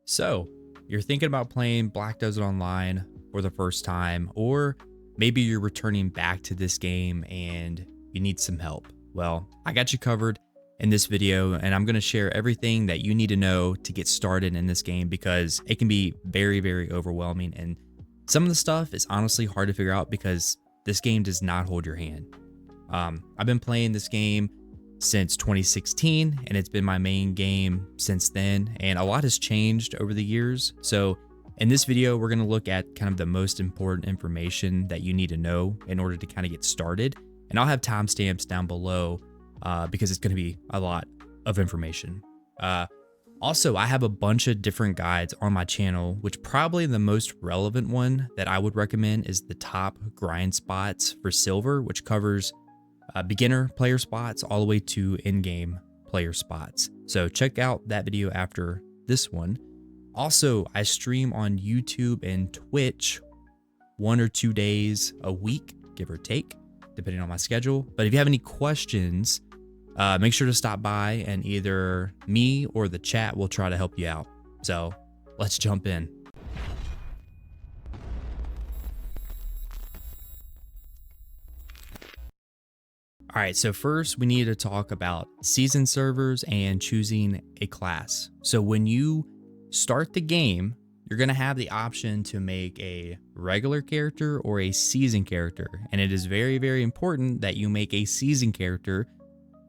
So, you're thinking about playing Black Desert Online for the first time, or maybe you're returning back to this game and you need some help. Well, I got you covered in this video, and I'm going to share everything that you need to know to get started in this game because it can be very, very overwhelming. And some of the stuff is honestly hard to figure out because this game does not hold your hand. I've been playing this game since 2016 and it's been my main game since then, and a lot has changed over the years. So in this video we're going to look at kind of the most important information that you need to know in order to kind of get started, and I'll have timestamps down below because it's going to be a lot of information. Also, I have a bunch of different guides on my channel, which probably the most relevant one that I would recommend is the top grind spots for silver, which covers beginner player spots all the way to in-game player spots. So check out that video after this one. Also, I stream on YouTube and Twitch 1 or 2 days a week, give or take, depending on my schedule. But if you have any questions, make sure to stop by and either me or the chat will try to help you out. So let's jump in. All right, so first we need to talk about season servers and choosing a class. So when you start the game, you're going to have the option to make a regular character or a season character. And it is very, very important that you make a season character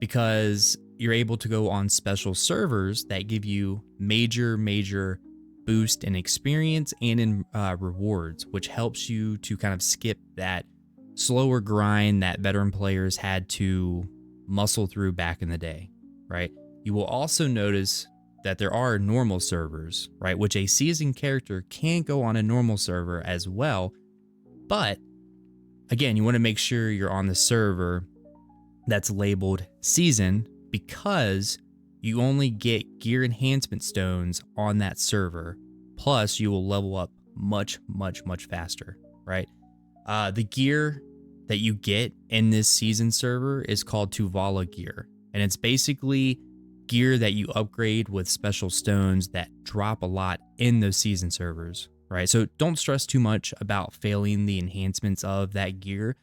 because you're able to go on special servers that give you major boost in experience and in rewards, which helps you to kind of skip that slower grind that veteran players had to muscle through back in the day, right? You will also notice that there are normal servers, right? Which a seasoned character can go on a normal server as well. But again, you want to make sure you're on the server that's labeled season because you only get gear enhancement stones on that server. Plus you will level up much faster, right? The gear that you get in this season server is called Tuvala gear, and it's basically gear that you upgrade with special stones that drop a lot in those season servers, right? So don't stress too much about failing the enhancements of that gear.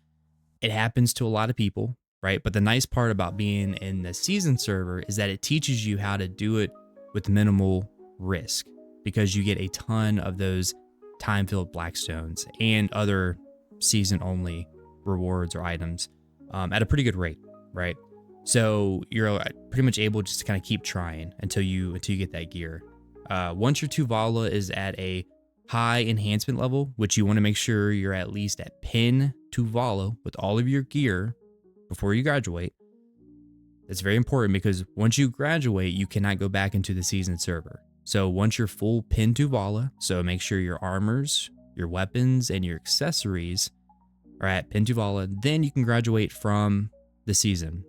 It happens to a lot of people, right? But the nice part about being in the season server is that it teaches you how to do it with minimal risk because you get a ton of those time-filled blackstones and other season-only rewards or items at a pretty good rate, right? So you're pretty much able just to kind of keep trying until you get that gear. Once your Tuvala is at a high enhancement level, which you want to make sure you're at least at pin Tuvala with all of your gear before you graduate. It's very important because once you graduate, you cannot go back into the season server. So once you're full pin Tuvala, so make sure your armors, your weapons, and your accessories are at pin Tuvala, then you can graduate from the season,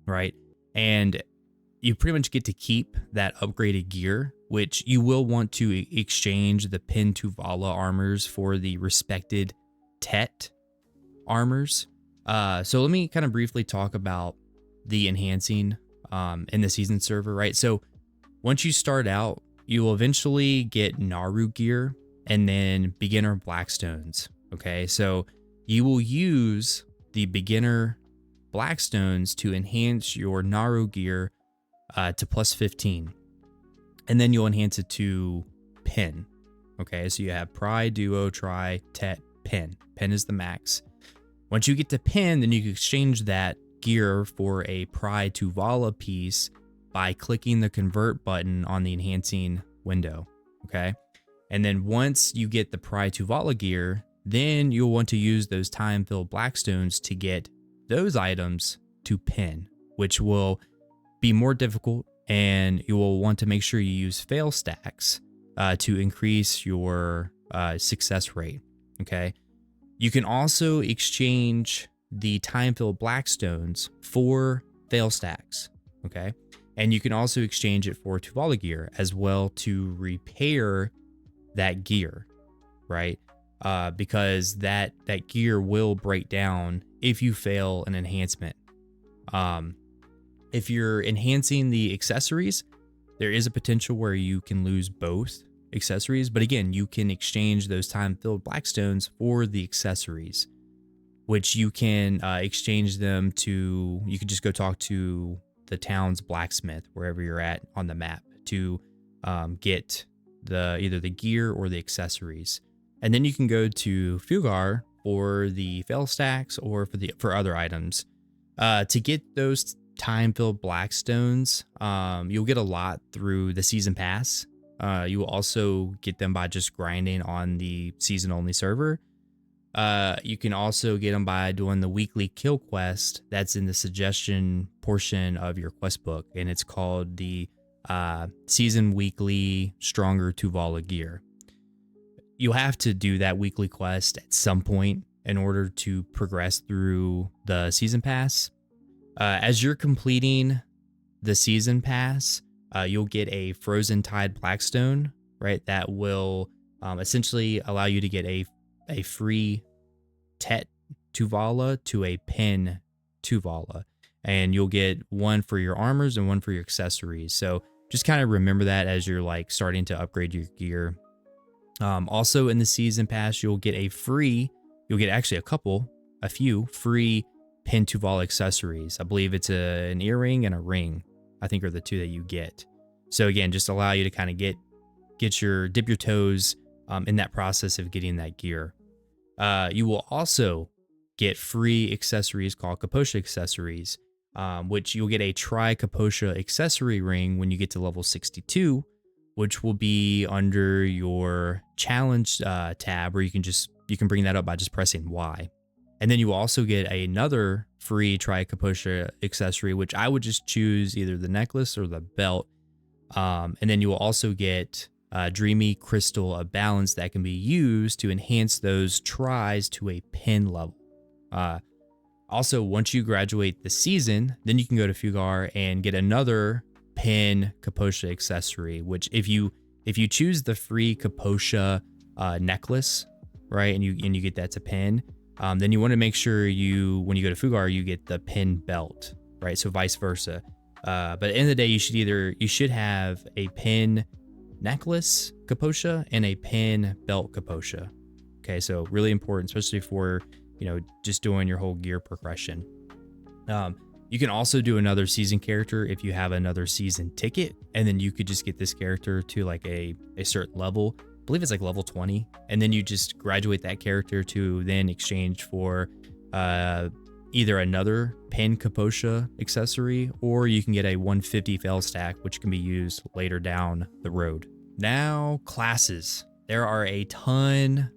right? And you pretty much get to keep that upgraded gear, which you will want to exchange the pin Tuvala armors for the respected Tet armors. So let me kind of briefly talk about the enhancing in the season server, right? So once you start out, you will eventually get Naru gear and then beginner blackstones. Okay, so you will use the beginner blackstones to enhance your Naru gear to plus 15, and then you'll enhance it to pin. Okay, so you have Pry, Duo, Try, Tet, Pin. Pin is the max. Once you get to pin, then you can exchange that gear for a Pry Tuvala piece by clicking the convert button on the enhancing window. Okay, and then once you get the Pry Tuvala gear, then you'll want to use those time-filled blackstones to get those items to pin, which will be more difficult, and you will want to make sure you use fail stacks to increase your success rate. Okay, you can also exchange the time-filled blackstones for fail stacks. Okay, and you can also exchange it for Tuvala gear as well to repair that gear, right? Because that gear will break down if you fail an enhancement. If you're enhancing the accessories, there is a potential where you can lose both accessories. But again, you can exchange those time-filled blackstones for the accessories, which you can exchange them to. You can just go talk to the town's blacksmith wherever you're at on the map to get either the gear or the accessories. And then you can go to Fugar for the fail stacks or for other items. To get those time-filled blackstones, you'll get a lot through the season pass. You will also get them by just grinding on the season-only server. You can also get them by doing the weekly kill quest that's in the suggestion portion of your quest book, and it's called the season weekly stronger Tuvala gear. You'll have to do that weekly quest at some point in order to progress through the season pass. As you're completing the season pass, you'll get a frozen tide blackstone, right? That will essentially allow you to get a free Tet Tuvala to a pin Tuvala, and you'll get one for your armors and one for your accessories. So just kind of remember that as you're like starting to upgrade your gear. Also in the season pass, you'll get actually a few free pin Tuvala accessories. I believe it's an earring and a ring, I think, are the two that you get. So again, just allow you to kind of dip your toes in that process of getting that gear. You will also get free accessories called Kaposha accessories, which you'll get a tri-Kaposha accessory ring when you get to level 62, which will be under your challenge tab, where you can bring that up by just pressing Y. And then you will also get another free tri-Kaposha accessory, which I would just choose either the necklace or the belt. And then you will also get Dreamy Crystal of Balance that can be used to enhance those tries to a pin level. Also, once you graduate the season, then you can go to Fugar and get another pin Kaposha accessory, which if you choose the free Kaposha necklace, right, and you get that to pin, then you want to make sure when you go to Fugar, you get the pin belt, right? So vice versa. But at the end of the day, you should have a pin necklace Kaposha and a pin belt Kaposha. Okay, so really important, especially for just doing your whole gear progression. You can also do another season character if you have another season ticket, and then you could just get this character to like a certain level. I believe it's like level 20, and then you just graduate that character to then exchange for either another pin Kaposha accessory, or you can get a 150 fail stack, which can be used later down the road. Now, classes. There are a ton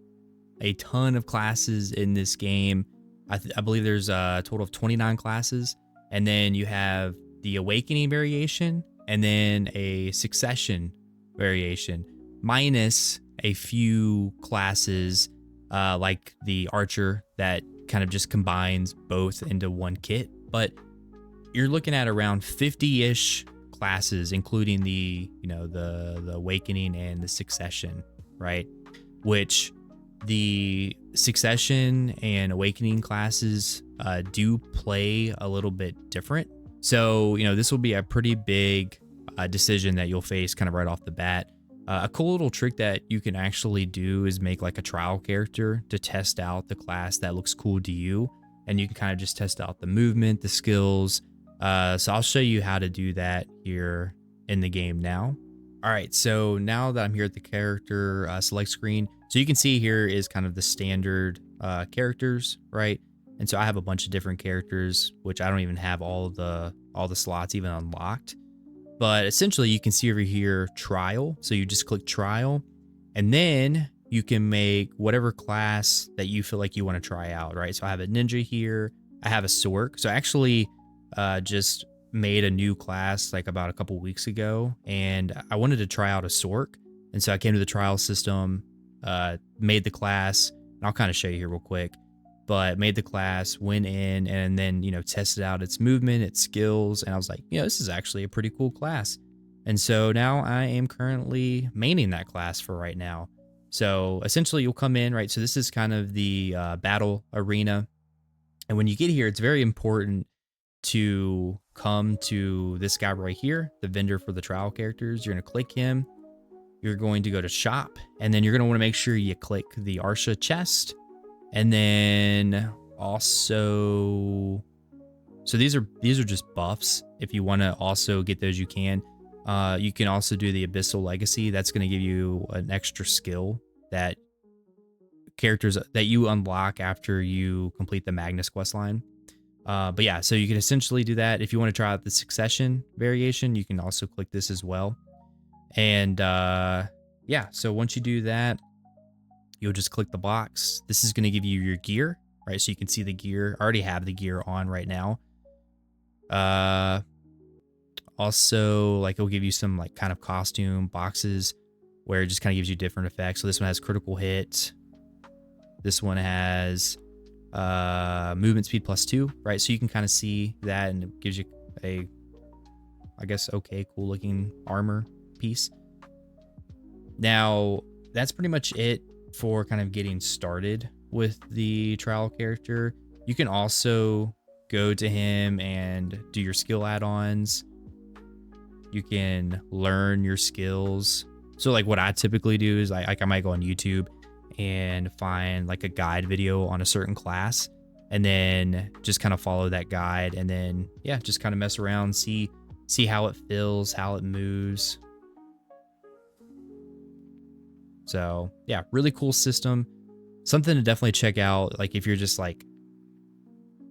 of classes in this game. I believe there's a total of 29 classes, and then you have the Awakening variation, and then a Succession variation, minus a few classes like the Archer that kind of just combines both into one kit. But you're looking at around 50-ish classes, including the Awakening and the Succession, right? Which the Succession and Awakening classes do play a little bit different. So, this will be a pretty big decision that you'll face kind of right off the bat. A cool little trick that you can actually do is make like a trial character to test out the class that looks cool to you. And you can kind of just test out the movement, the skills. So I'll show you how to do that here in the game now. All right, so now that I'm here at the character select screen, so you can see here is kind of the standard characters, right? And so I have a bunch of different characters, which I don't even have all the slots even unlocked. But essentially you can see over here trial. So you just click trial, and then you can make whatever class that you feel like you want to try out, right? So I have a ninja here. I have a sork. So I actually just made a new class like about a couple weeks ago, and I wanted to try out a sork. And so I came to the trial system, made the class, and I'll kind of show you here real quick, but made the class, went in, and then, tested out its movement, its skills. And I was like, this is actually a pretty cool class. And so now I am currently maining that class for right now. So essentially you'll come in, right? So this is kind of the battle arena. And when you get here, it's very important to come to this guy right here, the vendor for the trial characters. You're going to click him. you're going to go to shop, and then you're going to want to make sure you click the Arsha chest. And then also, so these are just buffs. If you want to also get those, you can. You can also do the Abyssal Legacy. That's going to give you an extra skill that characters that you unlock after you complete the Magnus questline. But yeah, so you can essentially do that. If you want to try out the Succession variation, you can also click this as well. And yeah, so once you do that, you'll just click the box. This is going to give you your gear, right? So you can see the gear. I already have the gear on right now. Also, like, it'll give you some like kind of costume boxes where it just kind of gives you different effects. So this one has critical hit. This one has movement speed +2, right? So you can kind of see that, and it gives you a, I guess, okay, cool looking armor piece. Now, that's pretty much it for kind of getting started with the trial character. You can also go to him and do your skill add-ons. You can learn your skills. So like what I typically do is I might go on YouTube and find like a guide video on a certain class, and then just kind of follow that guide, and then yeah, just kind of mess around, see how it feels, how it moves. So yeah, really cool system. Something to definitely check out, like if you're just like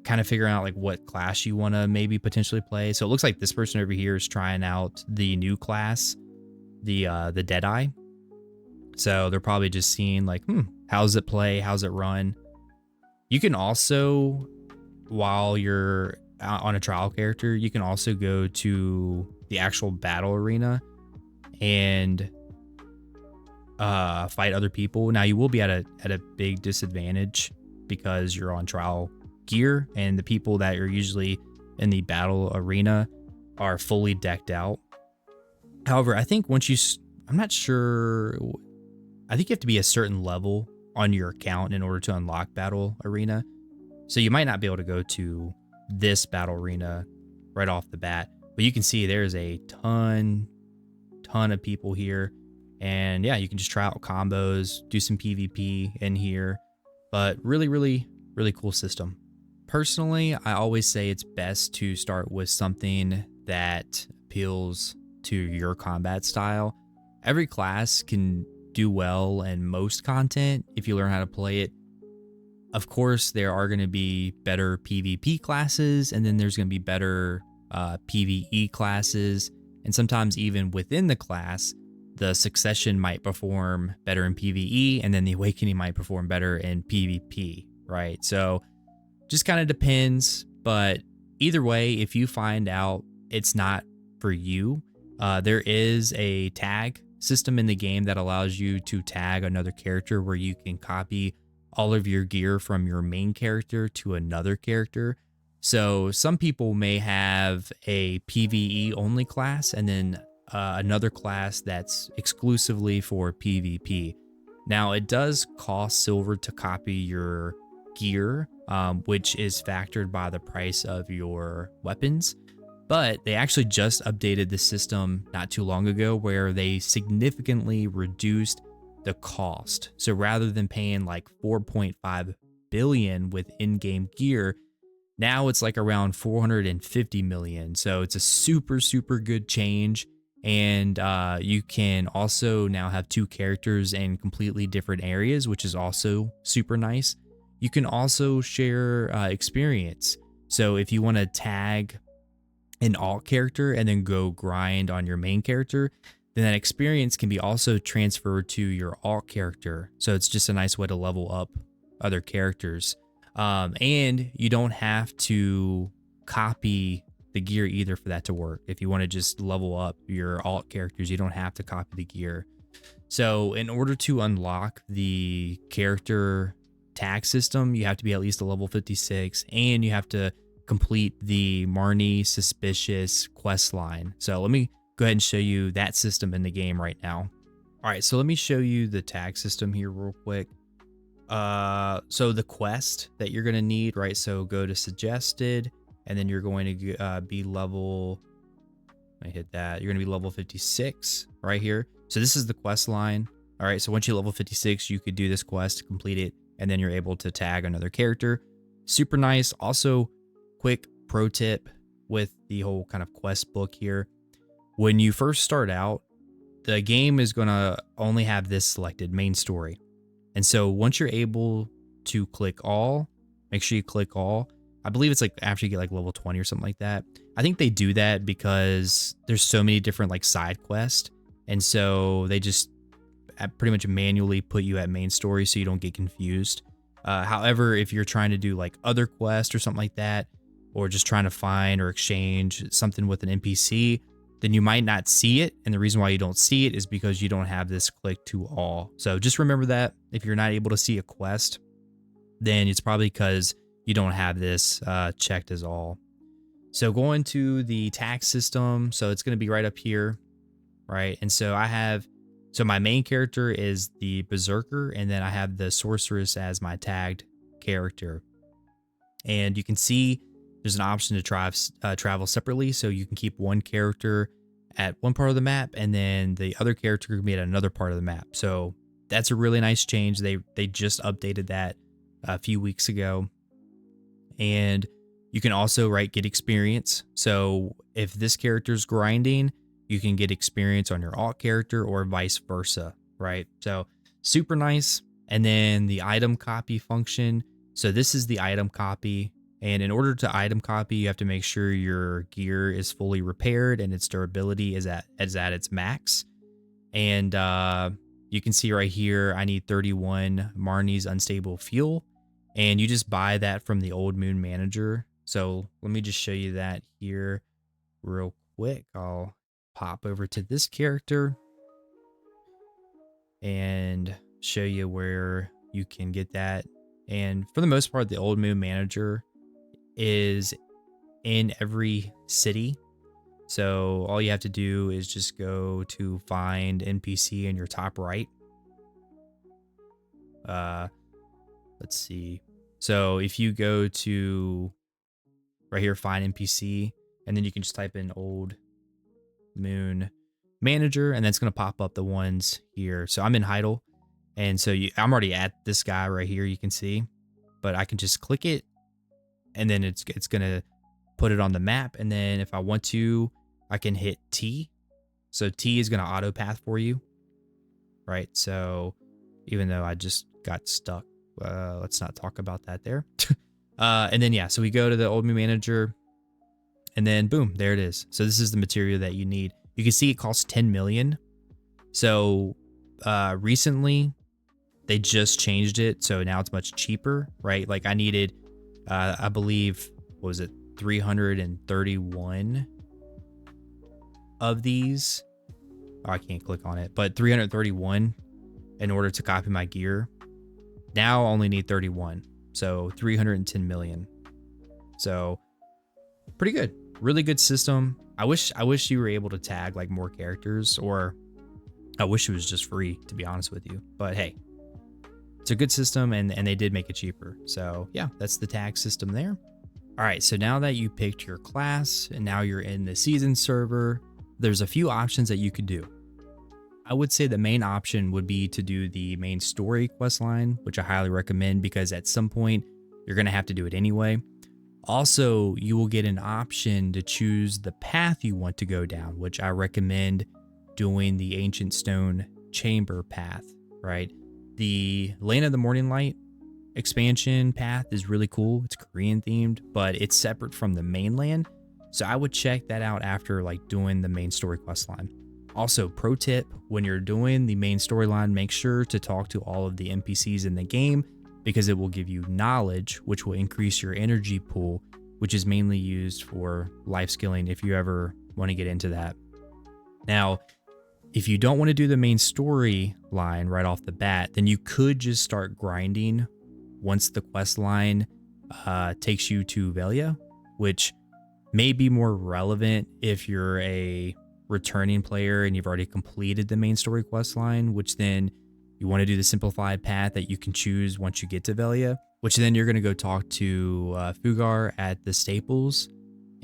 kind of figuring out like what class you want to maybe potentially play. So it looks like this person over here is trying out the new class, the Deadeye. So they're probably just seeing like, how's it play? How's it run? You can also, while you're on a trial character, you can also go to the actual battle arena and fight other people. Now you will be at a big disadvantage because you're on trial gear, and the people that are usually in the battle arena are fully decked out. However, I think I'm not sure, I think you have to be a certain level on your account in order to unlock battle arena. So you might not be able to go to this battle arena right off the bat, but you can see there's a ton of people here. And yeah, you can just try out combos, do some PvP in here, but really, really, really cool system. Personally, I always say it's best to start with something that appeals to your combat style. Every class can do well in most content if you learn how to play it. Of course, there are going to be better PvP classes, and then there's going to be better PvE classes, and sometimes even within the class, the Succession might perform better in PvE, and then the Awakening might perform better in PvP, right? So just kind of depends, but either way, if you find out it's not for you, there is a tag system in the game that allows you to tag another character, where you can copy all of your gear from your main character to another character. So some people may have a PvE only class, and then another class that's exclusively for PvP. Now, it does cost silver to copy your gear, which is factored by the price of your weapons. But they actually just updated the system not too long ago, where they significantly reduced the cost. So rather than paying like 4.5 billion with in-game gear, now it's like around 450 million. So it's a super, super good change. And you can also now have two characters in completely different areas, which is also super nice. You can also share experience. So if you want to tag an alt character and then go grind on your main character, then that experience can be also transferred to your alt character. So it's just a nice way to level up other characters. And you don't have to copy the gear either for that to work. If you want to just level up your alt characters, you don't have to copy the gear. So in order to unlock the character tag system, you have to be at least a level 56, and you have to complete the Marnie Suspicious quest line. So let me go ahead and show you that system in the game right now. All right, so let me show you the tag system here real quick. So the quest that you're going to need, right? So go to suggested, and then you're going to be level, I hit that. You're going to be level 56 right here. So this is the quest line. All right, so once you level 56, you could do this quest, complete it, and then you're able to tag another character. Super nice. Also, quick pro tip with the whole kind of quest book here. When you first start out, the game is going to only have this selected, main story. And so once you're able to click all, make sure you click all. I believe it's like after you get like level 20 or something like that. I think they do that because there's so many different like side quests. And so they just pretty much manually put you at main story so you don't get confused. However, if you're trying to do like other quests or something like that, or just trying to find or exchange something with an NPC, then you might not see it. And the reason why you don't see it is because you don't have this click to all. So just remember that if you're not able to see a quest, then it's probably because you don't have this checked as all. So going to the tag system. So it's going to be right up here, right? And so my main character is the Berserker, and then I have the Sorceress as my tagged character. And you can see there's an option to travel separately, so you can keep one character at one part of the map, and then the other character can be at another part of the map. So that's a really nice change. They just updated that a few weeks ago. And you can also get experience. So if this character's grinding, you can get experience on your alt character or vice versa, right? So super nice. And then the item copy function. So this is the item copy. And in order to item copy, you have to make sure your gear is fully repaired and its durability is at its max. And you can see right here, I need 31 Marnie's unstable fuel. And you just buy that from the Old Moon Manager. So let me just show you that here real quick. I'll pop over to this character and show you where you can get that. And for the most part, the Old Moon Manager is in every city. So all you have to do is just go to find NPC in your top right. Let's see. So if you go to right here, find NPC, and then you can just type in Old Moon Manager, and that's going to pop up the ones here. So I'm in Heidel, and so I'm already at this guy right here, you can see, but I can just click it, and then it's going to put it on the map. And then if I want to, I can hit T. So T is going to auto path for you, right? So even though I just got stuck, let's not talk about that there. And then, yeah, so we go to the Old Moon Manager, and then boom, there it is. So this is the material that you need. You can see it costs 10 million. So recently they just changed it. So now it's much cheaper, right? Like I needed, I believe, what was it? 331 of these. Oh, I can't click on it, but 331 in order to copy my gear. Now I only need 31. So 310 million. So pretty good. Really good system. I wish you were able to tag like more characters, or I wish it was just free, to be honest with you. But hey, it's a good system, and they did make it cheaper. So yeah, that's the tag system there. All right, so now that you picked your class and now you're in the season server, there's a few options that you could do. I would say the main option would be to do the main story quest line, which I highly recommend because at some point you're going to have to do it anyway. Also, you will get an option to choose the path you want to go down, which I recommend doing the Ancient Stone Chamber path, right? The Lane of the Morning Light expansion path is really cool. It's Korean themed, but it's separate from the mainland. So I would check that out after like doing the main story quest line. Also, pro tip, when you're doing the main storyline, make sure to talk to all of the NPCs in the game because it will give you knowledge, which will increase your energy pool, which is mainly used for life skilling if you ever want to get into that. Now, if you don't want to do the main story line right off the bat, then you could just start grinding once the quest line takes you to Velia, which may be more relevant if you're a returning player and you've already completed the main story quest line, which then you want to do the simplified path that you can choose once you get to Velia, which then you're going to go talk to Fugar at the Staples,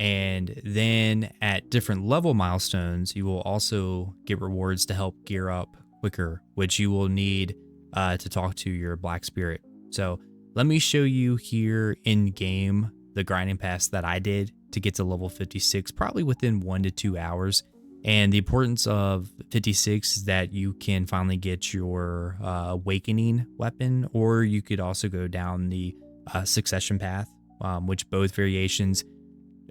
And then at different level milestones, you will also get rewards to help gear up quicker, which you will need to talk to your Black Spirit. So let me show you here in game the grinding pass that I did to get to level 56, probably within 1 to 2 hours. And the importance of 56 is that you can finally get your awakening weapon, or you could also go down the succession path, which both variations,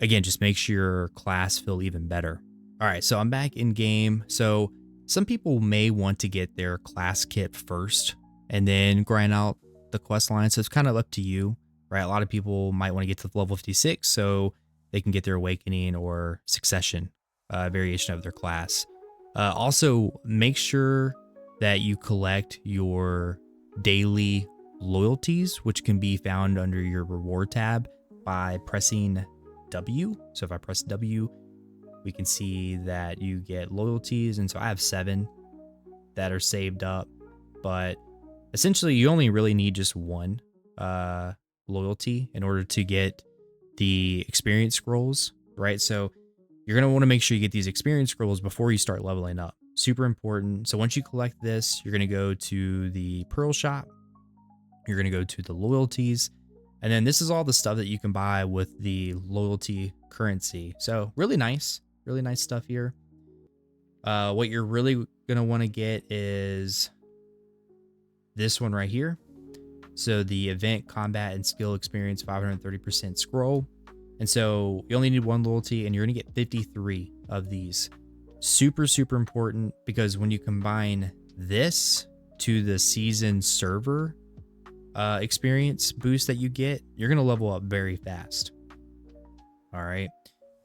again, just makes your class feel even better. All right, so I'm back in game. So some people may want to get their class kit first and then grind out the quest line. So it's kind of up to you, right? A lot of people might want to get to level 56 so they can get their awakening or succession variation of their class. Also, make sure that you collect your daily loyalties, which can be found under your reward tab by pressing W. So if I press W, we can see that you get loyalties. And so I have 7 that are saved up, but essentially you only really need just 1 loyalty in order to get the experience scrolls, right? So you're going to want to make sure you get these experience scrolls before you start leveling up. Super important. So once you collect this, you're going to go to the Pearl shop. You're going to go to the loyalties. And then this is all the stuff that you can buy with the loyalty currency. So really nice stuff here. What you're really going to want to get is this one right here. So the event, combat, and skill experience 530% scroll. And so you only need 1 loyalty and you're going to get 53 of these. Super, super important, because when you combine this to the season server experience boost that you get, you're going to level up very fast. All right.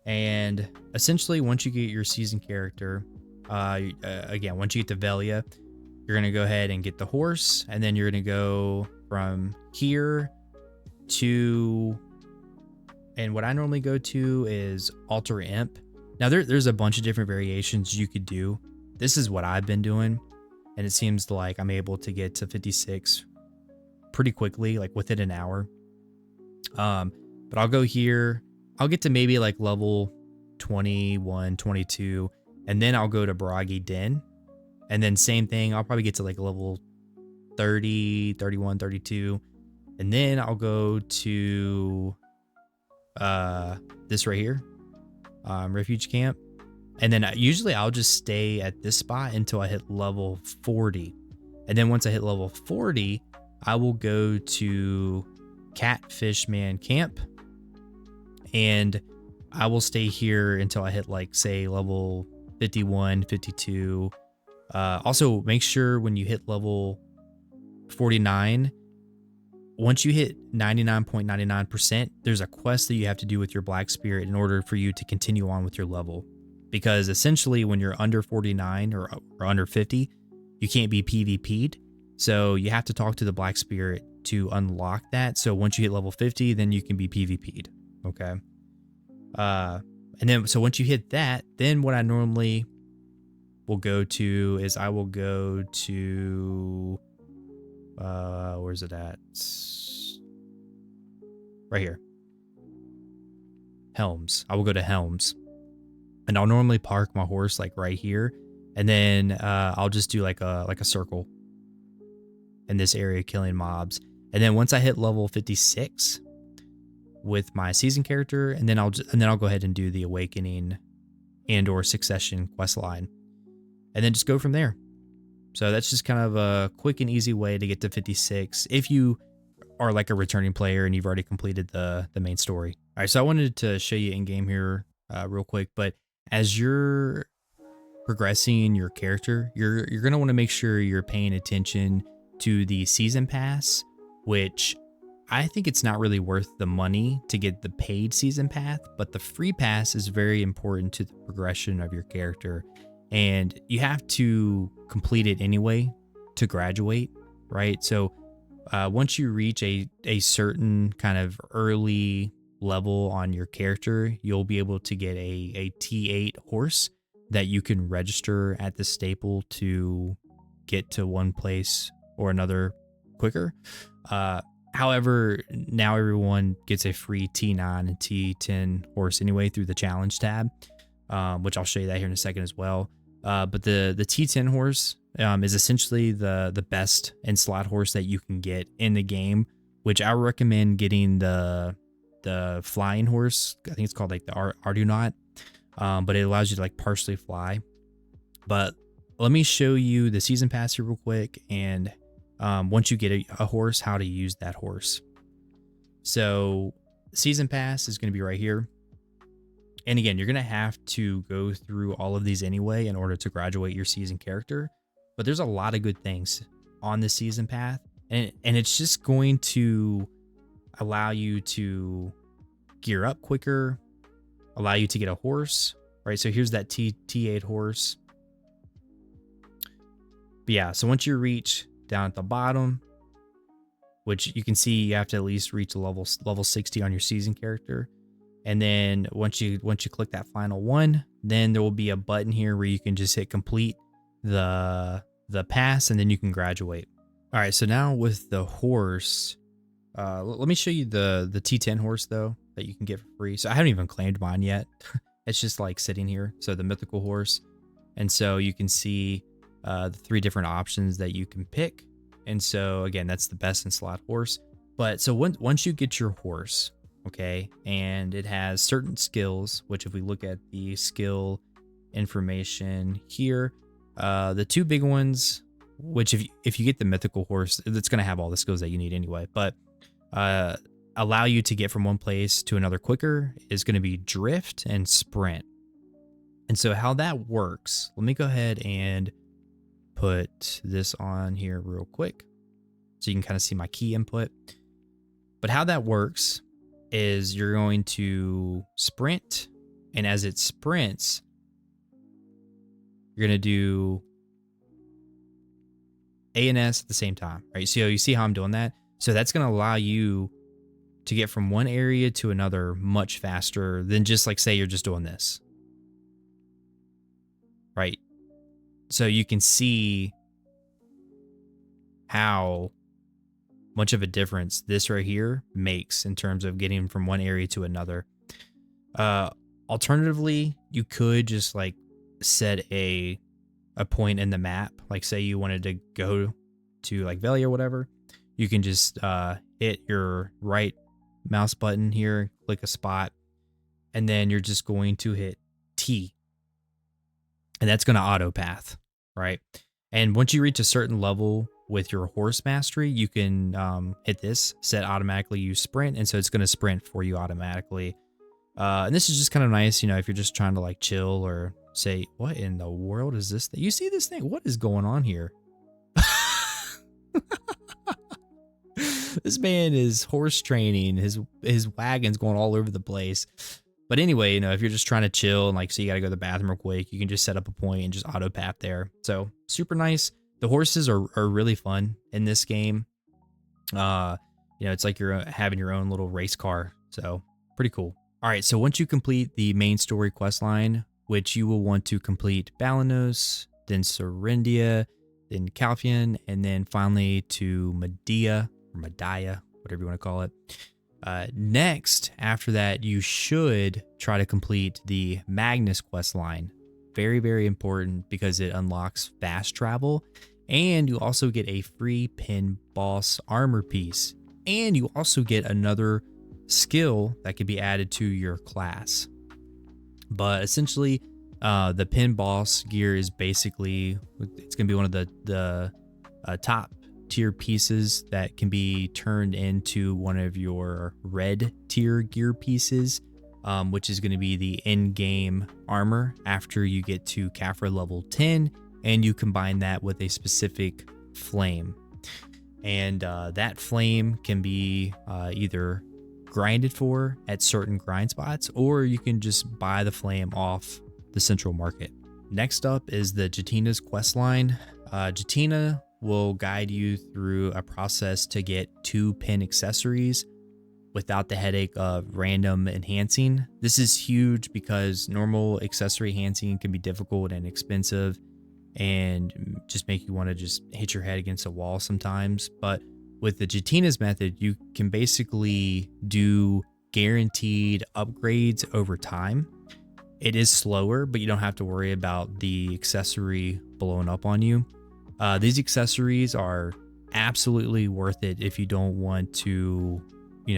And essentially, once you get your season character, again, once you get to Velia, you're going to go ahead and get the horse. And then you're going to go from here to... And what I normally go to is Alter Imp. Now there's a bunch of different variations you could do. This is what I've been doing, and it seems like I'm able to get to 56 pretty quickly, like within an hour. But I'll go here. I'll get to maybe like level 21, 22, and then I'll go to Baragi Den. And then same thing, I'll probably get to like level 30, 31, 32. And then I'll go to this right here, refuge camp. And then usually I'll just stay at this spot until I hit level 40. And then once I hit level 40, I will go to Catfish Man Camp. And I will stay here until I hit like, say, level 51, 52. Also, make sure when you hit level 49, once you hit 99.99%, there's a quest that you have to do with your Black Spirit in order for you to continue on with your level. Because essentially, when you're under 49 or under 50, you can't be PvP'd. So you have to talk to the Black Spirit to unlock that. So once you hit level 50, then you can be PvP'd. Okay. And then, so once you hit that, then what I normally will go to is I will go to... where's it at? Right here. Helms. I will go to Helms. And I'll normally park my horse like right here. And then I'll just do like a circle in this area, killing mobs. And then once I hit level 56 with my season character, and then I'll go ahead and do the awakening and or succession quest line. And then just go from there. So that's just kind of a quick and easy way to get to 56 if you are like a returning player and you've already completed the main story. All right, so I wanted to show you in game here real quick, but as you're progressing your character, you're going to want to make sure you're paying attention to the season pass, which I think it's not really worth the money to get the paid season pass, but the free pass is very important to the progression of your character. And you have to complete it anyway to graduate, right? So once you reach a certain kind of early level on your character, you'll be able to get a T8 horse that you can register at the staple to get to one place or another quicker. However, now everyone gets a free T9 and T10 horse anyway through the challenge tab, which I'll show you that here in a second as well. But the T10 horse is essentially the best in slot horse that you can get in the game, which I recommend getting the flying horse. I think it's called like the Ardunaut, but it allows you to like partially fly. But let me show you the season pass here real quick, and once you get a horse, how to use that horse. So season pass is going to be right here. And again, you're going to have to go through all of these anyway in order to graduate your season character. But there's a lot of good things on the season path, and it's just going to allow you to gear up quicker, allow you to get a horse, right? So here's that T8 horse. But yeah, so once you reach down at the bottom, which you can see you have to at least reach level 60 on your season character. And then once you click that final one, then there will be a button here where you can just hit complete the pass, and then you can graduate. All right, so now with the horse, let me show you the T10 horse though that you can get for free. So I haven't even claimed mine yet. It's just like sitting here. So the mythical horse, and so you can see the 3 different options that you can pick. And so again, that's the best in slot horse. But so once you get your horse, okay, and it has certain skills, which if we look at the skill information here, the 2 big ones, which if you get the mythical horse, it's going to have all the skills that you need anyway, but allow you to get from one place to another quicker, is going to be drift and sprint. And so how that works, let me go ahead and put this on here real quick so you can kind of see my key input. But how that works is you're going to sprint, and as it sprints, you're going to do A and S at the same time, right? So you see how I'm doing that? So that's going to allow you to get from one area to another much faster than just like, say you're just doing this, right? So you can see how much of a difference this right here makes in terms of getting from one area to another. Alternatively, you could just like set a point in the map. Like say you wanted to go to like Valley or whatever, you can just hit your right mouse button here, click a spot, and then you're just going to hit T. And that's going to auto path, right? And once you reach a certain level with your horse mastery, you can hit this, set automatically use sprint. And so it's going to sprint for you automatically. And this is just kind of nice, you know, if you're just trying to like chill or say, what in the world is this? You see this thing? What is going on here? This man is horse training. His wagon's going all over the place. But anyway, you know, if you're just trying to chill and like, so you got to go to the bathroom real quick, you can just set up a point and just auto path there. So super nice. The horses are really fun in this game. You know, it's like you're having your own little race car. So pretty cool. All right. So once you complete the main story quest line, which you will want to complete Balanos, then Serendia, then Calfian, and then finally to Medea or Medea, whatever you want to call it. Next, after that, you should try to complete the Magnus quest line. Very, very important because it unlocks fast travel, and you also get a free pin boss armor piece, and you also get another skill that can be added to your class. But essentially, the pin boss gear is basically, it's going to be one of the top tier pieces that can be turned into one of your red tier gear pieces, which is going to be the in-game armor after you get to Kafra level 10 and you combine that with a specific flame. And that flame can be either grinded for at certain grind spots, or you can just buy the flame off the central market. Next up is the Jetina's quest line. Jetina will guide you through a process to get 2 pin accessories without the headache of random enhancing. This is huge because normal accessory enhancing can be difficult and expensive and just make you want to just hit your head against a wall sometimes. But With the Jetina's method, you can basically do guaranteed upgrades over time. It is slower, but you don't have to worry about the accessory blowing up on you. These accessories are absolutely worth it if you don't want to,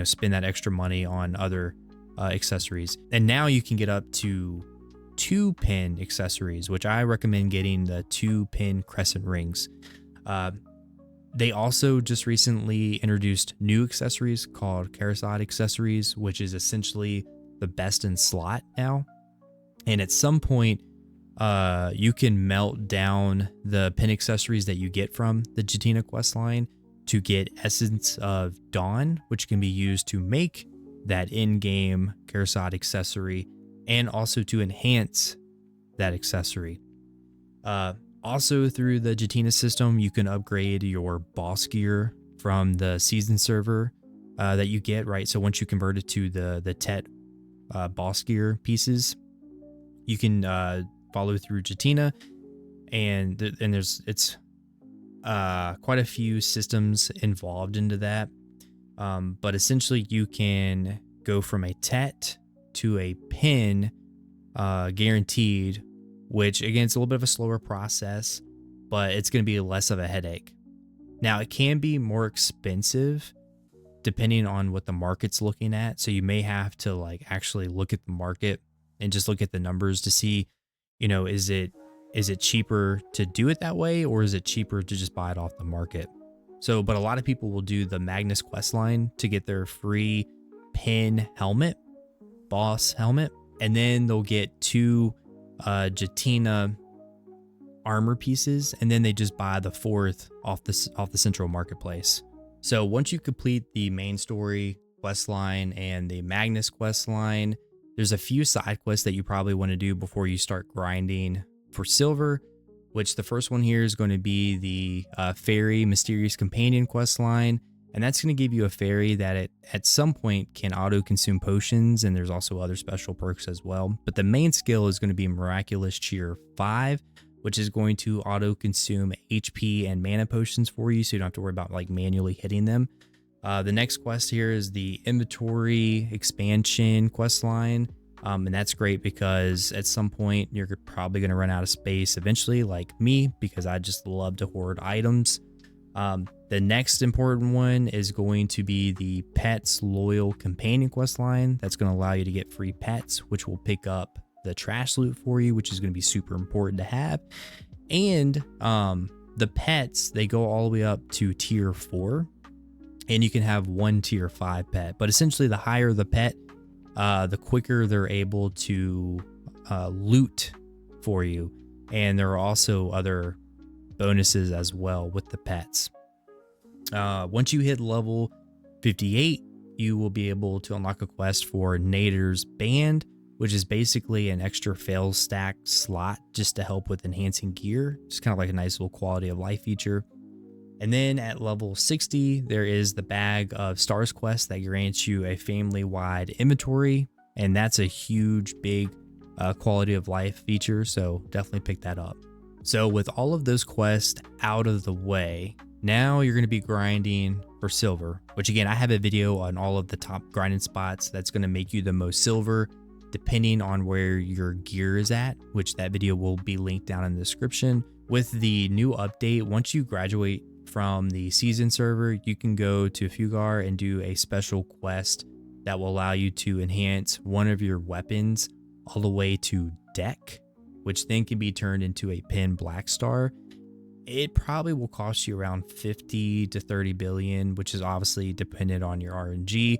spend that extra money on other accessories. And now you can get up to 2-pin accessories, which I recommend getting the 2-pin crescent rings. They also just recently introduced new accessories called Carousel accessories, which is essentially the best in slot now. And at some point, you can melt down the pin accessories that you get from the Jetina questline to get Essence of Dawn, which can be used to make that in-game Carousel accessory and also to enhance that accessory. Also through the Jetina system, you can upgrade your boss gear from the season server that you get, right? So once you convert it to the Tet boss gear pieces, you can follow through Jetina, and it's quite a few systems involved into that. But essentially you can go from a Tet to a pin guaranteed, which again, it's a little bit of a slower process, but it's going to be less of a headache. Now, it can be more expensive depending on what the market's looking at. So you may have to actually look at the market and just look at the numbers to see, is it cheaper to do it that way, or is it cheaper to just buy it off the market? So, but a lot of people will do the Magnus questline to get their free pin helmet, boss helmet, and then they'll get 2 Jetina armor pieces, and then they just buy the 4th off the central marketplace. So once you complete the main story questline and the Magnus questline, there's a few side quests that you probably want to do before you start grinding for silver, which the first one here is going to be the Fairy Mysterious Companion questline. And that's going to give you a fairy that at some point can auto-consume potions, and there's also other special perks as well. But the main skill is going to be Miraculous Cheer 5, which is going to auto-consume HP and mana potions for you, so you don't have to worry about manually hitting them. The next quest here is the Inventory Expansion questline, and that's great because at some point you're probably going to run out of space eventually, like me, because I just love to hoard items. The next important one is going to be the Pets Loyal Companion questline. That's going to allow you to get free pets, which will pick up the trash loot for you, which is going to be super important to have. And the pets, they go all the way up to tier 4, and you can have 1 tier 5 pet. But essentially, the higher the pet, the quicker they're able to loot for you. And there are also other bonuses as well with the pets. Once you hit level 58, you will be able to unlock a quest for Nader's Band, which is basically an extra fail stack slot just to help with enhancing gear. Just kind of like a nice little quality of life feature. And then at level 60, there is the Bag of Stars quest that grants you a family-wide inventory, and that's a huge, big quality of life feature, so definitely pick that up. So with all of those quests out of the way, now you're going to be grinding for silver, which again, I have a video on all of the top grinding spots that's going to make you the most silver depending on where your gear is at, which that video will be linked down in the description. With the new update, once you graduate from the season server, you can go to Fugar and do a special quest that will allow you to enhance one of your weapons all the way to deck, which then can be turned into a pin black star. It probably will cost you around 50 to 30 billion, which is obviously dependent on your RNG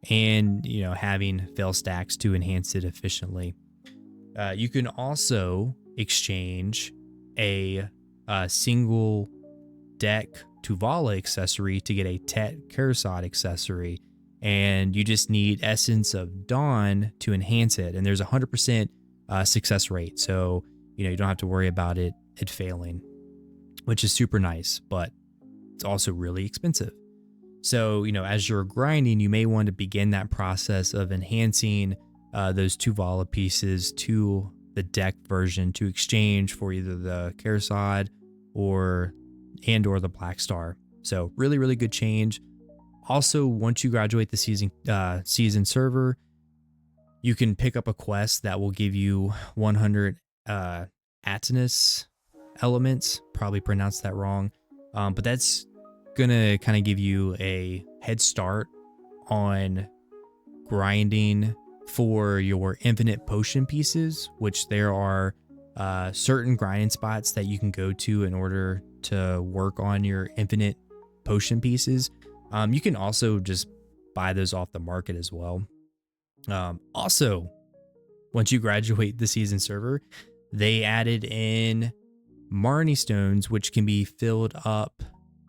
and, having fail stacks to enhance it efficiently. You can also exchange a single deck Tuvala accessory to get a Tet Carousel accessory, and you just need Essence of Dawn to enhance it. And there's a 100% success rate, so you don't have to worry about it failing, which is super nice, but it's also really expensive. So, as you're grinding, you may want to begin that process of enhancing those Tuvala pieces to the deck version to exchange for either the Carousel or the Black Star. So really, really good change. Also, once you graduate the season server, you can pick up a quest that will give you 100 Atinus elements. Probably pronounced that wrong. But that's gonna kind of give you a head start on grinding for your infinite potion pieces, which there are certain grinding spots that you can go to in order to work on your infinite potion pieces. You can also just buy those off the market as well. Also, once you graduate the season server, they added in Marnie stones, which can be filled up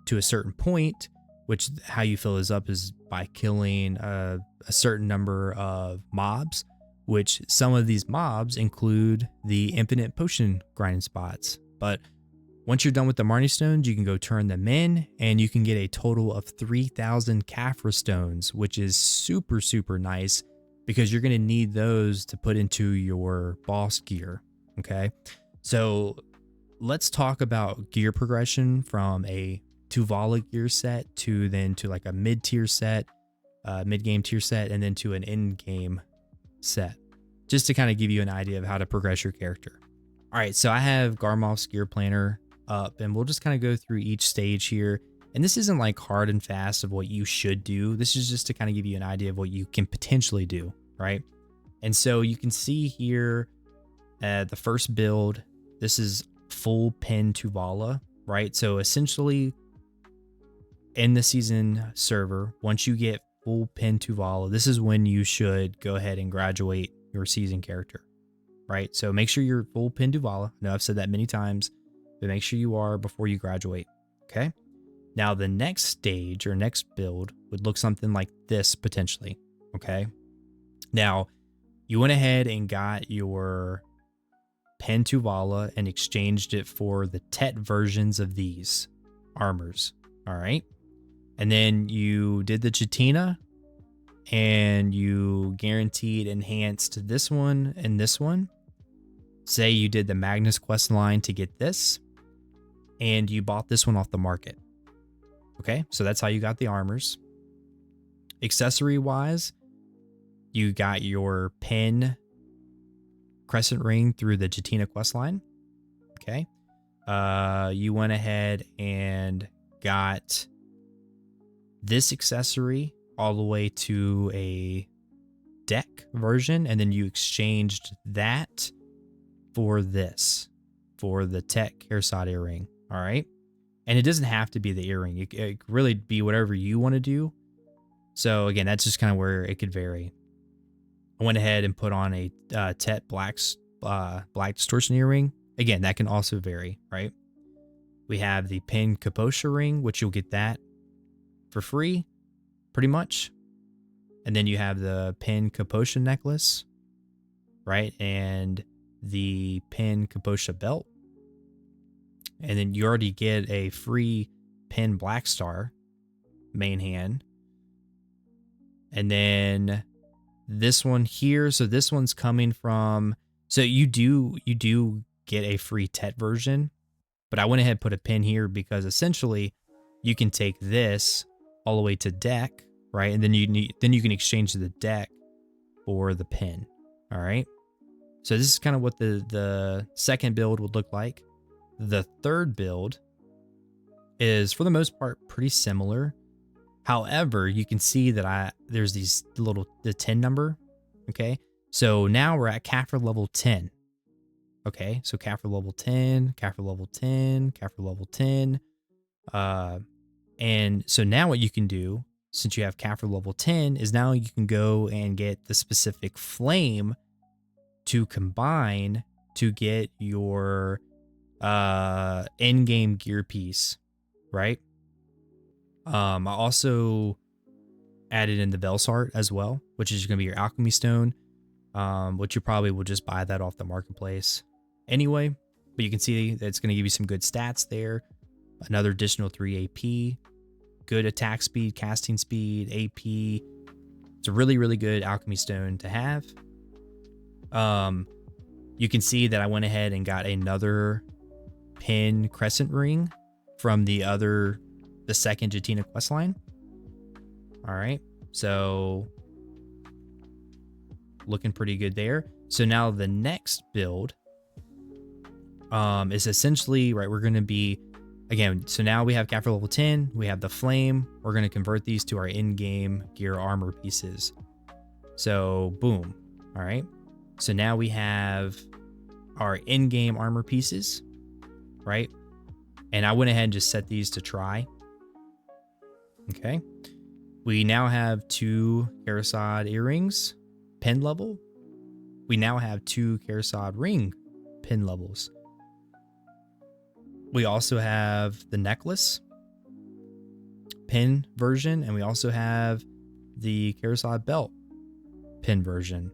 to a certain point, which how you fill this up is by killing a certain number of mobs, which some of these mobs include the infinite potion grinding spots. But once you're done with the Marnie stones, you can go turn them in and you can get a total of 3,000 Caphra stones, which is super, super nice because you're going to need those to put into your boss gear. Okay. So let's talk about gear progression from a Tuvala gear set to like a mid-tier set, mid-game tier set, and then to an in-game set, just to kind of give you an idea of how to progress your character. All right, so I have Garmoff's gear planner up, and we'll just kind of go through each stage here. And this isn't like hard and fast of what you should do. This is just to kind of give you an idea of what you can potentially do, right? And so you can see here the first build, this is full pin Tuvala, right? So essentially in the season server, once you get full pin Tuvala, this is when you should go ahead and graduate your season character, right? So make sure you're full pin Tuvala. I know I've said that many times, but make sure you are before you graduate, okay? Now the next stage or next build would look something like this potentially, okay? Now you went ahead and got your pin Tuvala and exchanged it for the Tet versions of these armors, all right? And then you did the Jetina and you guaranteed enhanced this one and this one. Say you did the Magnus quest line to get this and you bought this one off the market. Okay, so that's how you got the armors. Accessory wise, you got your pin crescent ring through the Jetina quest line. Okay, you went ahead and got this accessory all the way to a deck version, and then you exchanged that for this, for the Tech Kersad earring. All right, and it doesn't have to be the earring. It could really be whatever you want to do. So again, that's just kind of where it could vary. I went ahead and put on a Tet black distortion earring. Again, that can also vary, right? We have the pin Kaposha ring, which you'll get that for free, pretty much. And then you have the pin Kaposha necklace, right? And the pin Kaposha belt. And then you already get a free pin Black Star main hand. And then this one here, so this one's coming from, so you do get a free Tet version, but I went ahead and put a pin here because essentially you can take this all the way to deck, right? And then you can exchange the deck for the pin. All right. So this is kind of what the second build would look like. The third build is for the most part pretty similar. However, you can see that there's these the 10 number. Okay. So now we're at Caphra level 10. Okay. So Caphra level 10, Caphra level 10, Caphra level 10. And so now what you can do, since you have Caphra level 10, is now you can go and get the specific flame to combine to get your in-game gear piece, right? I also added in the Velsart as well, which is going to be your alchemy stone, which you probably will just buy that off the marketplace anyway. But you can see that it's going to give you some good stats there. Another additional 3 AP, good attack speed, casting speed, AP. It's a really, really good alchemy stone to have. You can see that I went ahead and got another pin crescent ring from the other the second Jetina questline. All right, so looking pretty good there. So now the next build is essentially, right, we're going to be, again, so now we have Capture level 10, we have the Flame, we're going to convert these to our in-game gear armor pieces. So boom. All right, so now we have our in-game armor pieces, right? And I went ahead and just set these to try. Okay, we now have 2 Karasad earrings pin level. We now have 2 Karasad ring pin levels. We also have the necklace pin version, and we also have the Karasad belt pin version.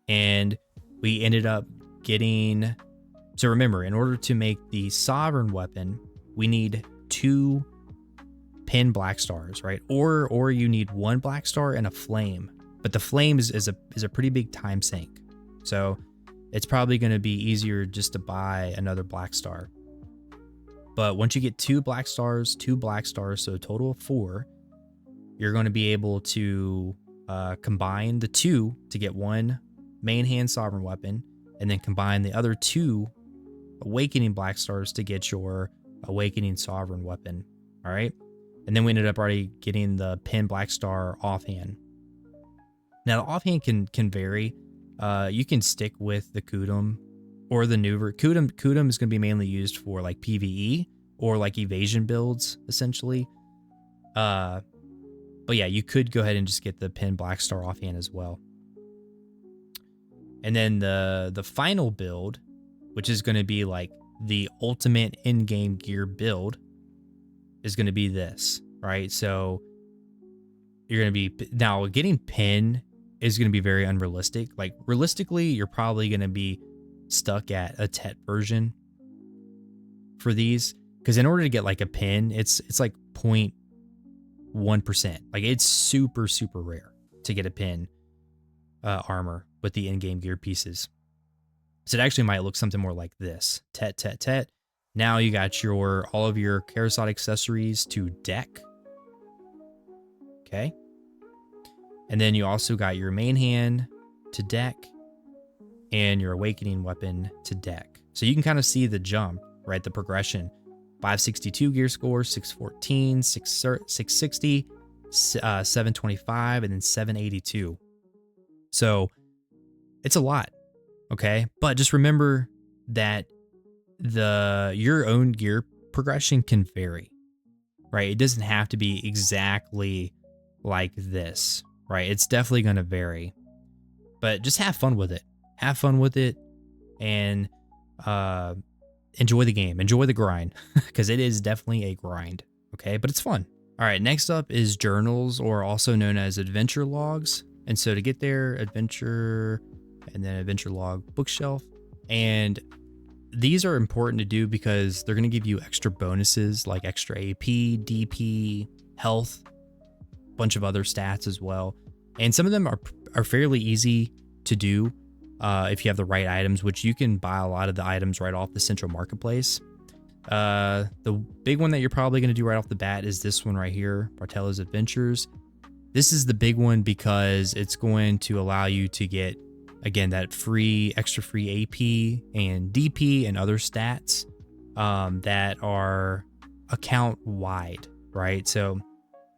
And we ended up getting, so remember, in order to make the sovereign weapon, we need 2 pin black stars, right? Or you need 1 black star and a flame. But the flame is a pretty big time sink. So it's probably going to be easier just to buy another black star. But once you get 2 black stars, so a total of 4, you're going to be able to combine the 2 to get 1 main hand sovereign weapon, and then combine the other 2 awakening black stars to get your awakening sovereign weapon. All right. And then we ended up already getting the pin black star offhand. Now the offhand can vary. You can stick with the Kudum or the Nuver. Kudum is going to be mainly used for like PvE or like evasion builds, essentially. But yeah, you could go ahead and just get the pin black star offhand as well. And then the final build, which is going to be like the ultimate in-game gear build, is going to be this, right? So you're going to be, now getting pin is going to be very unrealistic. Like realistically, you're probably going to be stuck at a TET version for these, because in order to get like a pin, it's like 0.1%. Like it's super rare to get a pin armor with the in-game gear pieces. So it actually might look something more like this. TET. Now you got all of your Karasad accessories to deck. Okay. And then you also got your main hand to deck and your awakening weapon to deck. So you can kind of see the jump, right? The progression. 562 gear score, 614, 660, 725, and then 782. So it's a lot. Okay. But just remember that your own gear progression can vary, right? It doesn't have to be exactly like this, right? It's definitely going to vary, but just have fun with it. Have fun with it and enjoy the game. Enjoy the grind because it is definitely a grind. Okay. But it's fun. All right. Next up is journals, or also known as adventure logs. And so to get there, adventure and then adventure log bookshelf. And these are important to do because they're going to give you extra bonuses like extra AP, DP, health, a bunch of other stats as well. And some of them are fairly easy to do if you have the right items, which you can buy a lot of the items right off the central marketplace. The big one that you're probably going to do right off the bat is this one right here, Bartella's Adventures. This is the big one because it's going to allow you to get, again, that extra free AP and DP and other stats that are account wide, right? So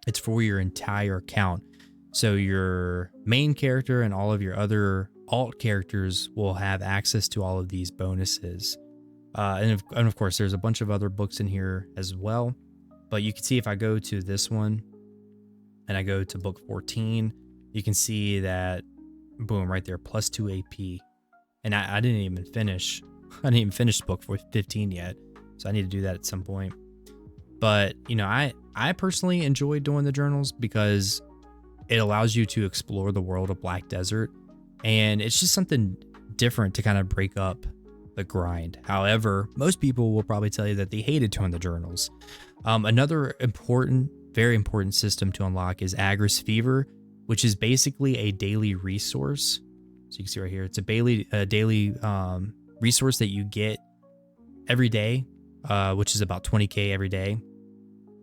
it's for your entire account. So your main character and all of your other alt characters will have access to all of these bonuses. And of course, there's a bunch of other books in here as well. But you can see if I go to this one and I go to book 14, you can see that, boom, right there, plus 2 AP. And I didn't even finish. I didn't even finish book 15 yet. So I need to do that at some point. But, you know, I personally enjoy doing the journals because it allows you to explore the world of Black Desert. And it's just something different to kind of break up the grind. However, most people will probably tell you that they hated doing the journals. Another very important system to unlock is Agris Fever, which is basically a daily resource. So you can see right here, it's a daily resource that you get every day, which is about 20k every day.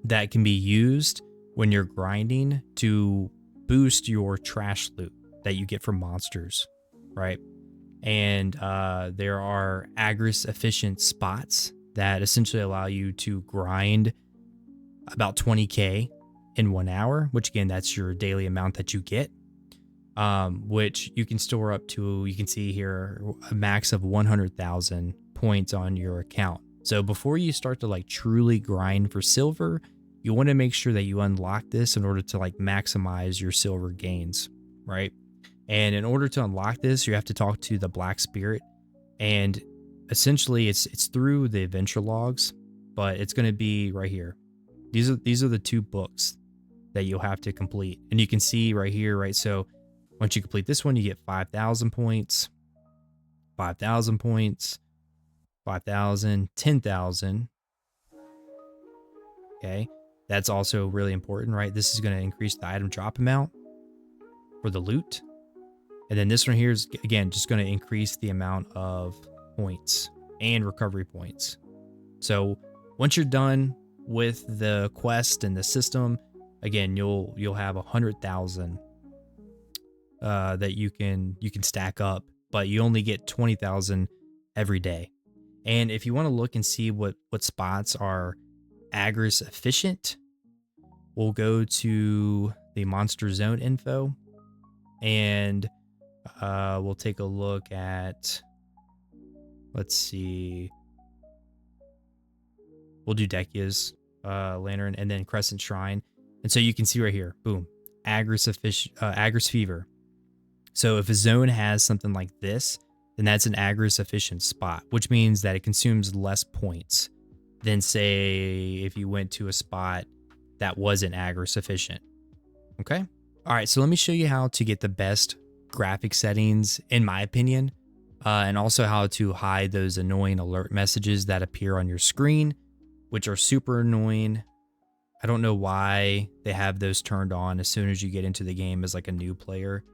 that can be used when you're grinding to boost your trash loot that you get from monsters, right? And there are Agris efficient spots that essentially allow you to grind about 20k in 1 hour, which again, that's your daily amount that you get, which you can store up to, you can see here, a max of 100,000 points on your account. So before you start to like truly grind for silver, you want to make sure that you unlock this in order to like maximize your silver gains, right? And in order to unlock this, you have to talk to the Black Spirit, and essentially it's through the adventure logs, but it's going to be right here. These are the 2 books that you'll have to complete. And you can see right here, right? So once you complete this one, you get 5,000 points, 5,000 points, 5,000, 10,000. Okay. That's also really important, right? This is going to increase the item drop amount for the loot. And then this one here is, again, just going to increase the amount of points and recovery points. So once you're done with the quest and the system, again, you'll have 100,000 that you can stack up, but you only get 20,000 every day. And if you want to look and see what spots are Agris efficient, we'll go to the Monster Zone info, and we'll take a look at, let's see, we'll do Dekia's Lantern and then Crescent Shrine. And so you can see right here, boom, Agris Fever. So if a zone has something like this, then that's an Agris efficient spot, which means that it consumes less points than, say, if you went to a spot that wasn't Agris efficient. Okay. All right. So let me show you how to get the best graphic settings, in my opinion, and also how to hide those annoying alert messages that appear on your screen, which are super annoying. I don't know why they have those turned on as soon as you get into the game as like a new player.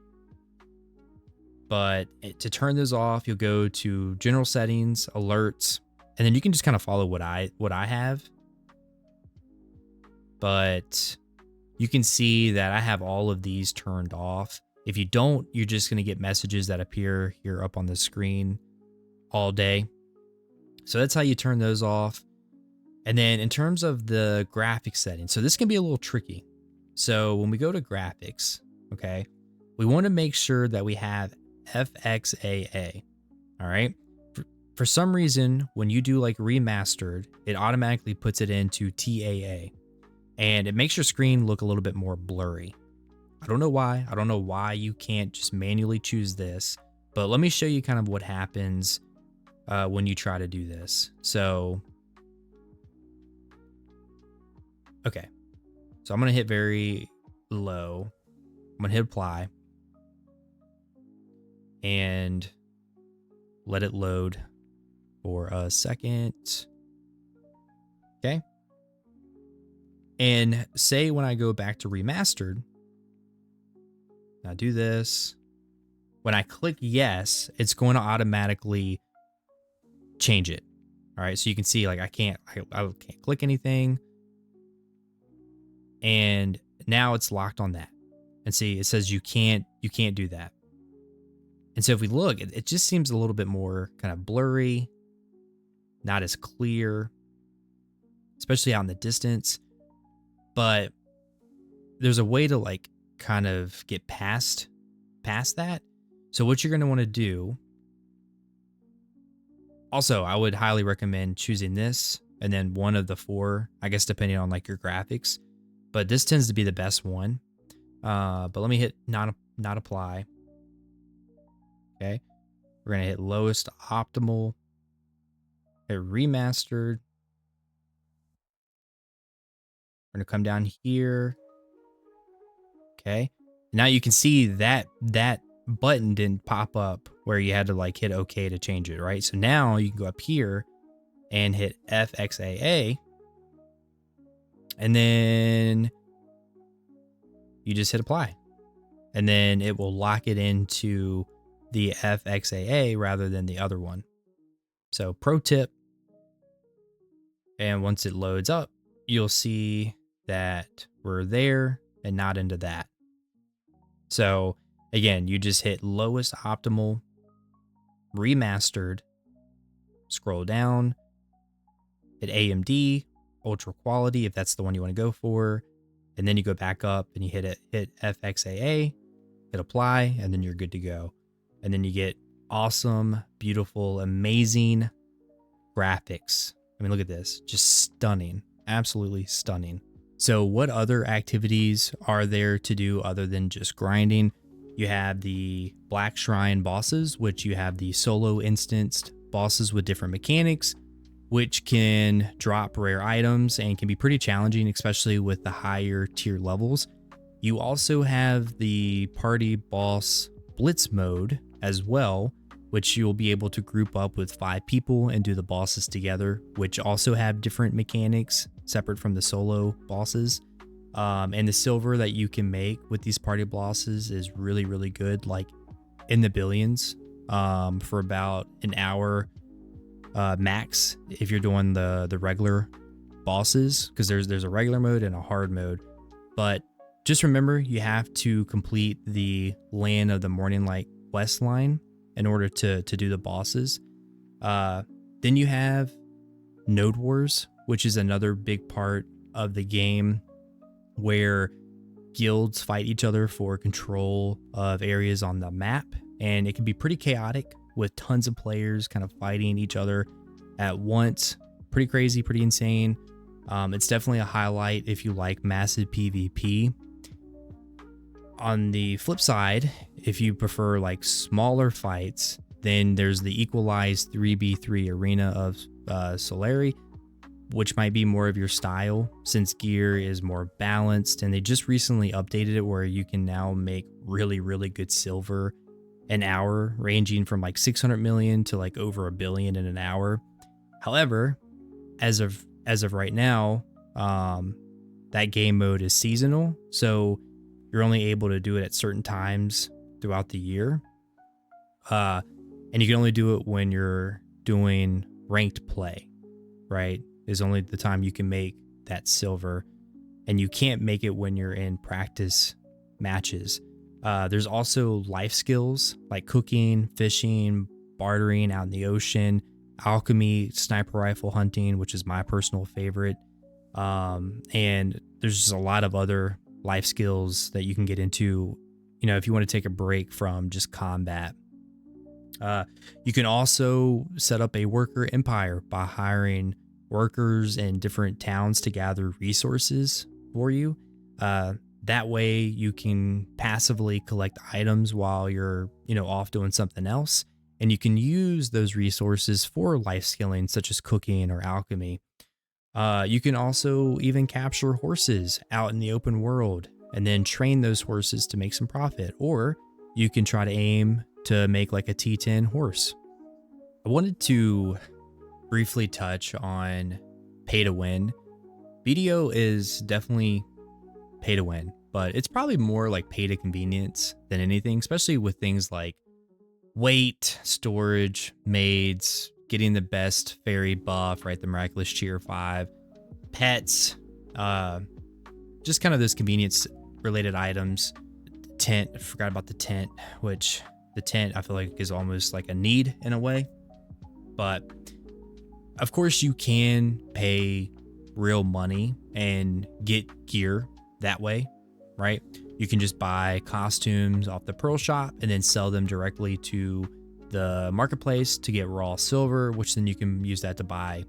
But to turn those off, you'll go to general settings, alerts, and then you can just kind of follow what I have. But you can see that I have all of these turned off. If you don't, you're just going to get messages that appear here up on the screen all day. So that's how you turn those off. And then in terms of the graphics settings, so this can be a little tricky. So when we go to graphics, okay, we want to make sure that we have FXAA. All right. For some reason, when you do like remastered, it automatically puts it into TAA, and it makes your screen look a little bit more blurry. I don't know why. I don't know why you can't just manually choose this, but let me show you kind of what happens when you try to do this. So, okay. So I'm going to hit very low. I'm going to hit apply and let it load for a second. Okay. And say when I go back to remastered, now do this. When I click yes, it's going to automatically change it. All right. So you can see like I can't click anything. And now it's locked on that. And see, it says you can't do that. And so if we look, it just seems a little bit more kind of blurry, not as clear, especially out in the distance. But there's a way to like kind of get past that. So what you're going to want to do, also, I would highly recommend choosing this and then one of the 4, I guess, depending on like your graphics. But this tends to be the best one. But let me hit not apply. Okay. We're going to hit lowest optimal, hit remastered. We're going to come down here. Okay. Now you can see that button didn't pop up where you had to like hit OK to change it, right? So now you can go up here and hit FXAA. And then you just hit apply. And then it will lock it into the FXAA rather than the other one. So pro tip. And once it loads up, you'll see that were there and not into that. So again, you just hit lowest optimal, remastered, scroll down, hit AMD, ultra quality if that's the one you want to go for, and then you go back up and you hit FXAA, hit apply, and then you're good to go. And then you get awesome, beautiful, amazing graphics. I mean, look at this, just stunning, absolutely stunning. So what other activities are there to do other than just grinding? You have the Black Shrine bosses, which you have the solo instanced bosses with different mechanics, which can drop rare items and can be pretty challenging, especially with the higher tier levels. You also have the party boss blitz mode as well, which you'll be able to group up with 5 people and do the bosses together, which also have different mechanics separate from the solo bosses. And the silver that you can make with these party bosses is really, really good, like in the billions for about an hour max if you're doing the regular bosses, because there's a regular mode and a hard mode. But just remember, you have to complete the Land of the Morning Light quest line in order to do the bosses. Then you have Node Wars, which is another big part of the game where guilds fight each other for control of areas on the map, and it can be pretty chaotic with tons of players kind of fighting each other at once. Pretty crazy, pretty insane. It's definitely a highlight if you like massive PvP. On the flip side, if you prefer like smaller fights, then there's the equalized 3v3 arena of Solari, which might be more of your style since gear is more balanced, and they just recently updated it where you can now make really, really good silver an hour, ranging from like 600 million to like over 1 billion in an hour. However, as of right now, that game mode is seasonal, so you're only able to do it at certain times throughout the year. And you can only do it when you're doing ranked play, right? Is only the time you can make that silver, and you can't make it when you're in practice matches. There's also life skills like cooking, fishing, bartering out in the ocean, alchemy, sniper rifle hunting, which is my personal favorite. And there's just a lot of other life skills that you can get into, you know, if you want to take a break from just combat. You can also set up a worker empire by hiring workers in different towns to gather resources for you. That way you can passively collect items while you're, off doing something else. And you can use those resources for life skilling, such as cooking or alchemy. You can also even capture horses out in the open world and then train those horses to make some profit. Or you can try to aim to make like a T10 horse. I wanted to briefly touch on pay to win. BDO is definitely pay to win, but it's probably more like pay to convenience than anything, especially with things like weight, storage, maids, getting the best fairy buff, right? The Miraculous Cheer 5, pets, just kind of those convenience related items. Tent, I forgot about the tent, which the tent I feel like is almost like a need in a way. But of course you can pay real money and get gear that way, right? You can just buy costumes off the Pearl Shop and then sell them directly to the marketplace to get raw silver, which then you can use that to buy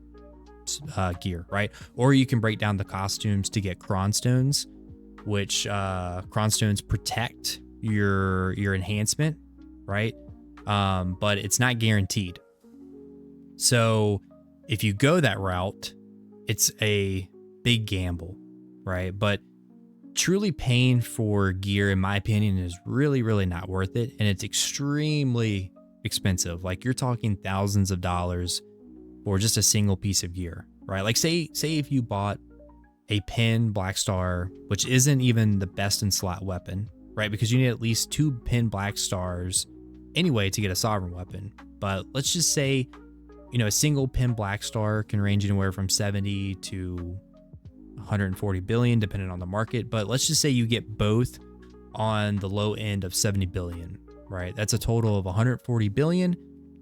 gear, right? Or you can break down the costumes to get cronstones, which cronstones protect your enhancement, right? But it's not guaranteed. So if you go that route, it's a big gamble, right? But truly paying for gear, in my opinion, is really, really not worth it. And it's extremely expensive. Like you're talking thousands of dollars for just a single piece of gear, right? Like say if you bought a pin Black Star, which isn't even the best in slot weapon, right? Because you need at least 2 pin Black Stars anyway to get a sovereign weapon. But let's just say, a single pin Black Star can range anywhere from 70 to 140 billion depending on the market, but let's just say you get both on the low end of 70 billion, right? That's a total of 140 billion.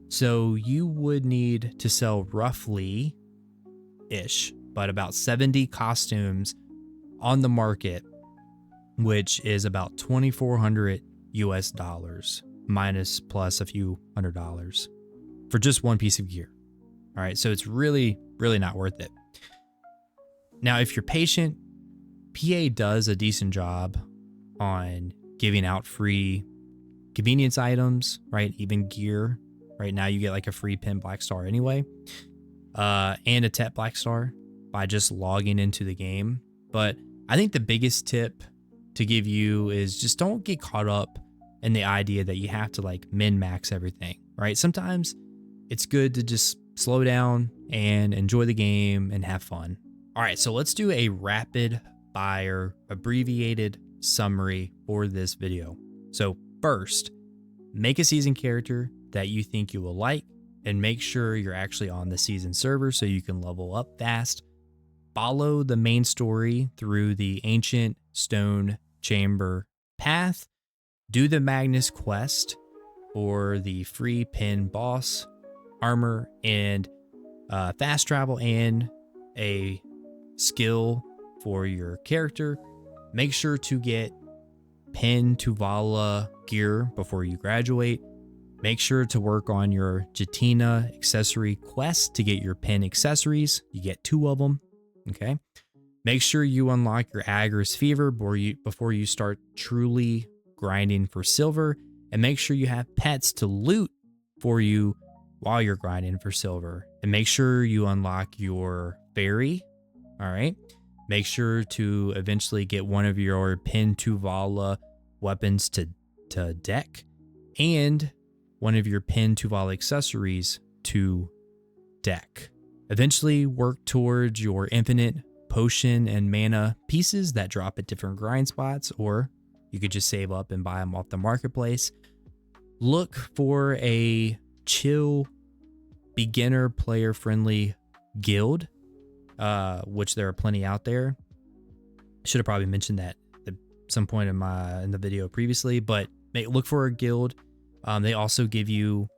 So you would need to sell roughly ish, but about 70 costumes on the market, which is about 2,400 US dollars minus plus a few $100 for just one piece of gear. All right. So it's really, really not worth it. Now, if you're patient, PA does a decent job on giving out free convenience items, right? Even gear. Right now you get like a free pin black star anyway, and a Tet black star by just logging into the game. But I think the biggest tip to give you is just don't get caught up in the idea that you have to like min max everything, right? Sometimes it's good to just slow down and enjoy the game and have fun. All right, so let's do a rapid fire abbreviated summary for this video. So first, make a season character that you think you will like and make sure you're actually on the season server so you can level up fast. Follow the main story through the ancient stone chamber path. Do the Magnus quest for the free pin boss armor and fast travel and a skill for your character. Make sure to get pin Tuvala gear before you graduate. Make sure to work on your Jetina accessory quest to get your pin accessories. You get 2 of them. Okay. Make sure you unlock your Agris Fever before you start truly grinding for silver. And make sure you have pets to loot for you while you're grinding for silver. And make sure you unlock your fairy. All right. Make sure to eventually get one of your pin Tuvala weapons to deck and one of your pin Tuvala accessories to deck. Eventually work towards your infinite potion and mana pieces that drop at different grind spots, or you could just save up and buy them off the marketplace. Look for a chill, beginner player friendly guild, which there are plenty out there. Should have probably mentioned that at some point in the video previously, but look for a guild. They also give you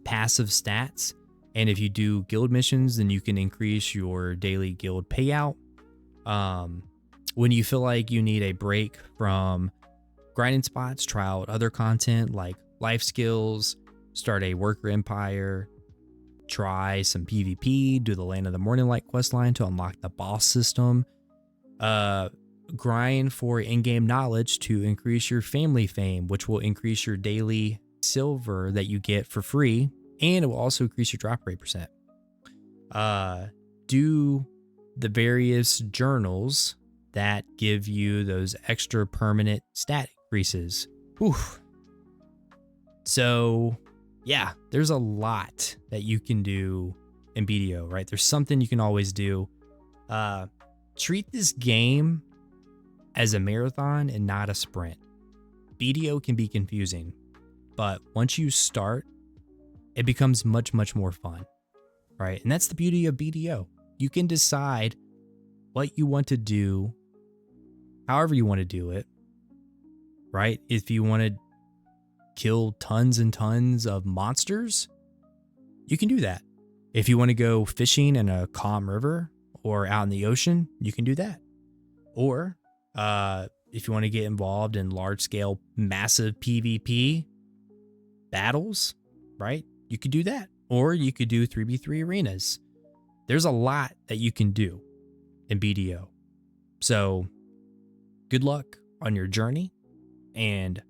passive stats, and if you do guild missions, then you can increase your daily guild payout. When you feel like you need a break from grinding spots, try out other content like life skills, start a worker empire, try some PvP, do the Land of the Morning Light questline to unlock the boss system, grind for in-game knowledge to increase your family fame, which will increase your daily silver that you get for free, and it will also increase your drop rate percent. Do the various journals that give you those extra permanent stat increases. Whew. So yeah, there's a lot that you can do in BDO, right? There's something you can always do. Treat this game as a marathon and not a sprint. BDO can be confusing, but once you start, it becomes much, much more fun, right? And that's the beauty of BDO. You can decide what you want to do, however you want to do it, right? If you want to kill tons and tons of monsters, you can do that. If you want to go fishing in a calm river or out in the ocean, you can do that. Or if you want to get involved in large-scale, massive PvP battles, right? You could do that. Or you could do 3v3 arenas. There's a lot that you can do in BDO. So good luck on your journey and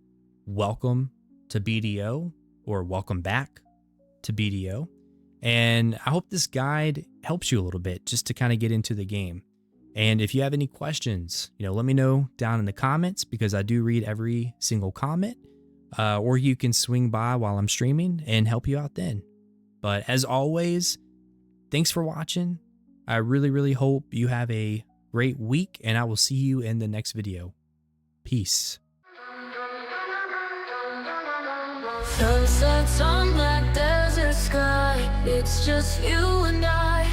welcome to BDO, or welcome back to BDO. And I hope this guide helps you a little bit just to kind of get into the game. And if you have any questions, let me know down in the comments, because I do read every single comment, or you can swing by while I'm streaming and help you out then. But as always, thanks for watching. I really, really hope you have a great week, and I will see you in the next video. Peace. Sunsets on black desert sky. It's just you and I.